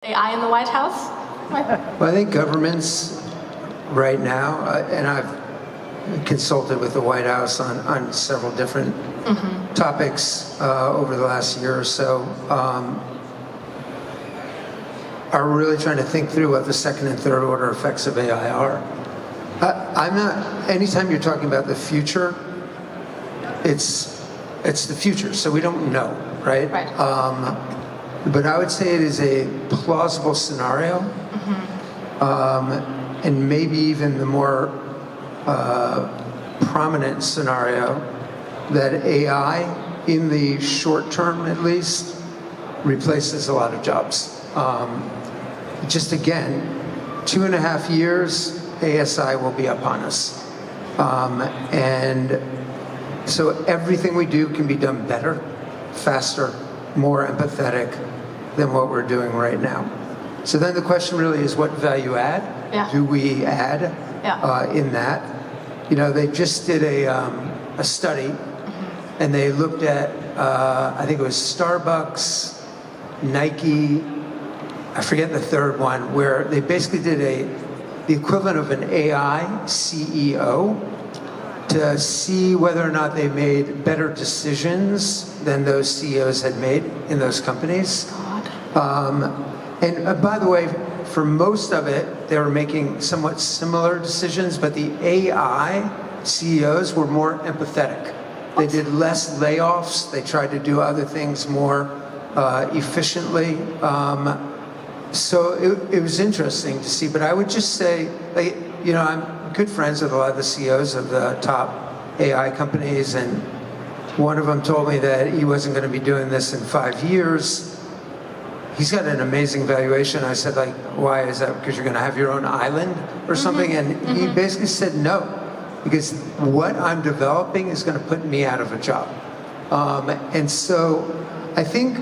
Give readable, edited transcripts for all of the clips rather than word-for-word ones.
AI in the White House? Well, I think governments right now, and I've consulted with the White House on several different topics over the last year or so, are really trying to think through what the second and third order effects of AI are. I'm not, anytime you're talking about the future, it's the future, so we don't know, right? Right. But I would say it is a plausible scenario, and maybe even the more prominent scenario that AI, in the short term at least, replaces a lot of jobs. Just again, 2.5 years, ASI will be upon us. And so everything we do can be done better, faster, more empathetic than what we're doing right now. So then the question really is, what value add do we add in that? You know, they just did a study, and they looked at, I think it was Starbucks, Nike, I forget the third one, where they basically did the equivalent of an AI CEO to see whether or not they made better decisions than those CEOs had made in those companies. And by the way, for most of it, they were making somewhat similar decisions, but the AI CEOs were more empathetic. They did less layoffs. They tried to do other things more efficiently. So it was interesting to see, but I would just say, like, you know, I'm good friends with a lot of the CEOs of the top AI companies, and one of them told me that he wasn't going to be doing this in 5 years. He's got an amazing valuation. I said, like, why is that? Because you're going to have your own island or something? And he basically said no, because what I'm developing is going to put me out of a job. And so I think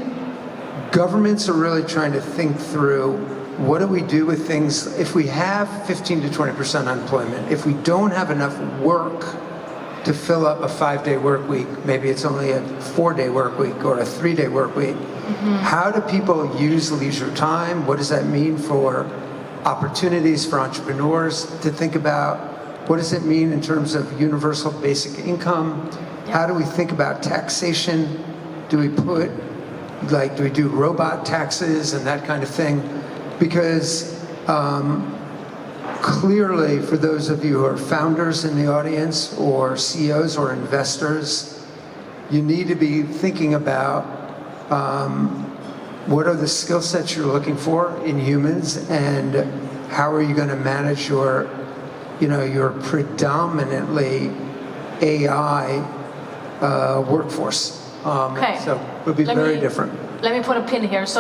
governments are really trying to think through, what do we do with things if we have 15 to 20% unemployment, if we don't have enough work to fill up a 5-day work week, maybe it's only a 4-day work week or a 3-day work week. How do people use leisure time? What does that mean for opportunities for entrepreneurs to think about? What does it mean in terms of universal basic income? How do we think about taxation? Do we put, like, do we do robot taxes and that kind of thing? Because clearly, for those of you who are founders in the audience, or CEOs or investors, you need to be thinking about what are the skill sets you're looking for in humans, and how are you going to manage your, you know, your predominantly AI workforce. So it would be very different. Let me put a pin here. So